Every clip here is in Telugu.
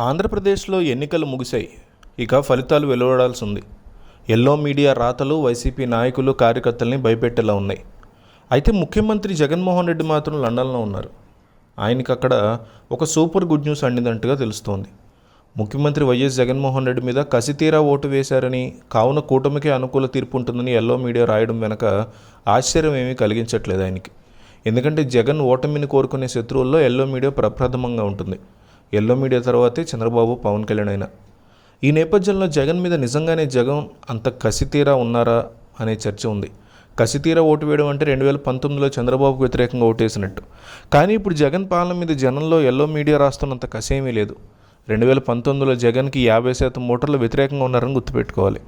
ఆంధ్రప్రదేశ్లో ఎన్నికలు ముగిశాయి. ఇక ఫలితాలు వెలువడాల్సి ఉంది. ఎల్లో మీడియా రాతలు వైసీపీ నాయకులు, కార్యకర్తల్ని భయపెట్టేలా ఉన్నాయి. అయితే ముఖ్యమంత్రి జగన్మోహన్ రెడ్డి మాత్రం లండన్లో ఉన్నారు. ఆయనకి అక్కడ ఒక సూపర్ గుడ్ న్యూస్ అందినట్టుగా తెలుస్తోంది. ముఖ్యమంత్రి వైఎస్ జగన్మోహన్ రెడ్డి మీద కసితీరా ఓటు వేశారని, కావున కూటమికే అనుకూల తీర్పు ఉంటుందని ఎల్లో మీడియా రాయడం వెనక ఆశ్చర్యం ఏమీ కలిగించట్లేదు ఆయనకి. ఎందుకంటే జగన్ ఓటమిని కోరుకునే శత్రువుల్లో ఎల్లో మీడియా ప్రప్రథమంగా ఉంటుంది. ఎల్లో మీడియా తర్వాతే చంద్రబాబు, పవన్ కళ్యాణ్ అయినా. ఈ నేపథ్యంలో జగన్ మీద నిజంగానే జగన్ అంత కసితీరా ఉన్నారా అనే చర్చ ఉంది. కసితీరా ఓటు వేయడం అంటే 2019లో చంద్రబాబుకు వ్యతిరేకంగా ఓటేసినట్టు. కానీ ఇప్పుడు జగన్ పాలన మీద జనంలో ఎల్లో మీడియా రాస్తున్నంత కసేమీ లేదు. 2019లో జగన్కి 50% ఓటర్లు వ్యతిరేకంగా ఉన్నారని గుర్తుపెట్టుకోవాలి.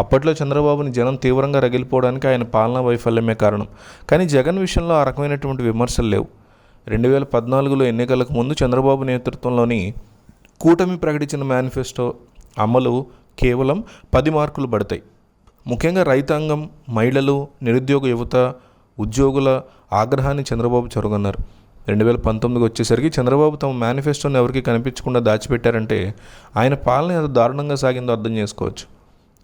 అప్పట్లో చంద్రబాబుని జనం తీవ్రంగా రగిలిపోవడానికి ఆయన పాలనా వైఫల్యమే కారణం. కానీ జగన్ విషయంలో ఆ రకమైనటువంటి విమర్శలు లేవు. 2014లో ఎన్నికలకు ముందు చంద్రబాబు నేతృత్వంలోని కూటమి ప్రకటించిన మేనిఫెస్టో అమలు కేవలం 10 మార్కులు పడతాయి. ముఖ్యంగా రైతాంగం, మహిళలు, నిరుద్యోగ యువత, ఉద్యోగుల ఆగ్రహాన్ని చంద్రబాబు చొరగొన్నారు. 2019కి వచ్చేసరికి చంద్రబాబు తమ మేనిఫెస్టోని ఎవరికి కనిపించకుండా దాచిపెట్టారంటే ఆయన పాలన ఎంత దారుణంగా సాగిందో అర్థం చేసుకోవచ్చు.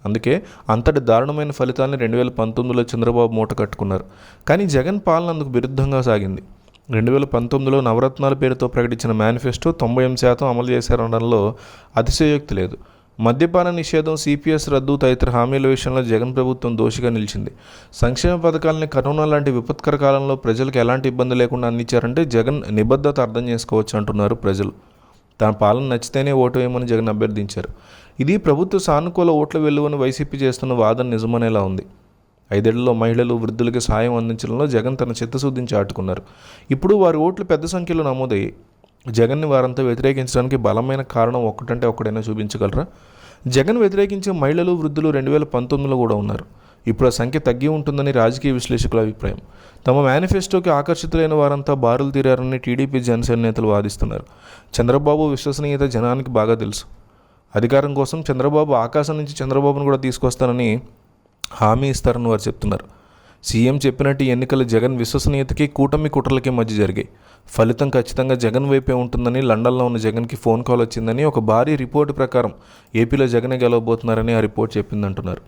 అందుకే అంతటి దారుణమైన ఫలితాన్ని 2019లో చంద్రబాబు మూట కట్టుకున్నారు. కానీ జగన్ పాలన అందుకు విరుద్ధంగా సాగింది. 2019లో నవరత్నాల పేరుతో ప్రకటించిన మేనిఫెస్టో 98% అమలు చేశారనడంలో అతిశయోక్తి లేదు. మద్యపాన నిషేధం, సిపిఎస్ రద్దు తదితర హామీల విషయంలో జగన్ ప్రభుత్వం దోషిగా నిలిచింది. సంక్షేమ పథకాలని కరోనా లాంటి విపత్కర కాలంలో ప్రజలకు ఎలాంటి ఇబ్బంది లేకుండా అందించారంటే జగన్ నిబద్ధత అర్థం చేసుకోవచ్చు అంటున్నారు ప్రజలు. తన పాలన నచ్చితేనే ఓటు వేయమని జగన్ అభ్యర్థించారు. ఇది ప్రభుత్వ సానుకూల ఓట్ల వెలువని వైసీపీ చేస్తున్న వాదన నిజమనేలా ఉంది. 5 ఏళ్లలో మహిళలు, వృద్ధులకి సాయం అందించడంలో జగన్ తన చిత్తశుద్ధిని చాటుకున్నారు. ఇప్పుడు వారి ఓట్లు పెద్ద సంఖ్యలో నమోదయ్యాయి. జగన్ని వారంతా వ్యతిరేకించడానికి బలమైన కారణం ఒక్కటంటే ఒక్కడైనా చూపించగలరా? జగన్ వ్యతిరేకించే మహిళలు, వృద్ధులు 2019లో కూడా ఉన్నారు. ఇప్పుడు ఆ సంఖ్య తగ్గి ఉంటుందని రాజకీయ విశ్లేషకుల అభిప్రాయం. తమ మేనిఫెస్టోకి ఆకర్షితులైన వారంతా బారులు తీరారని టీడీపీ, జనసేన నేతలు వాదిస్తున్నారు. చంద్రబాబు విశ్వసనీయత జనానికి బాగా తెలుసు. అధికారం కోసం చంద్రబాబు ఆకాశం నుంచి చంద్రబాబును కూడా తీసుకొస్తానని హామీ ఇస్తారని వారు చెప్తున్నారు. సీఎం చెప్పినట్టు ఎన్నికలు జగన్ విశ్వసనీయతకి, కూటమి కుట్రలకి మధ్య జరిగాయి. ఫలితం ఖచ్చితంగా జగన్ వైపే ఉంటుందని, లండన్లో ఉన్న జగన్కి ఫోన్ కాల్ వచ్చిందని, ఒక భారీ రిపోర్టు ప్రకారం ఏపీలో జగనే గెలవబోతున్నారని ఆ రిపోర్ట్ చెప్పిందంటున్నారు.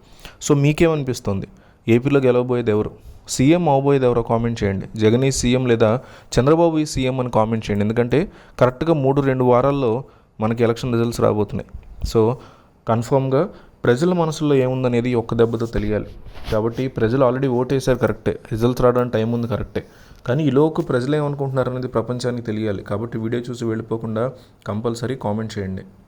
సో మీకేమనిపిస్తుంది? ఏపీలో గెలవబోయేది ఎవరు? సీఎం అవబోయేది ఎవరో కామెంట్ చేయండి. జగన్ ఈ సీఎం లేదా చంద్రబాబు ఈ సీఎం అని కామెంట్ చేయండి. ఎందుకంటే కరెక్ట్గా 2 వారాల్లో మనకి ఎలక్షన్ రిజల్ట్స్ రాబోతున్నాయి. సో కన్ఫామ్గా ప్రజల మనసులో ఏముందనేది ఒక్క దెబ్బతో తెలియాలి. కాబట్టి ప్రజలు ఆల్రెడీ ఓటేసారు కరెక్టే, రిజల్ట్స్ రావడానికి టైం ఉంది కరెక్టే. కానీ ఈలోపు ప్రజలు ఏమనుకుంటున్నారు అనేది ప్రపంచానికి తెలియాలి. కాబట్టి వీడియో చూసి వెళ్ళిపోకుండా కంపల్సరీ కామెంట్ చేయండి.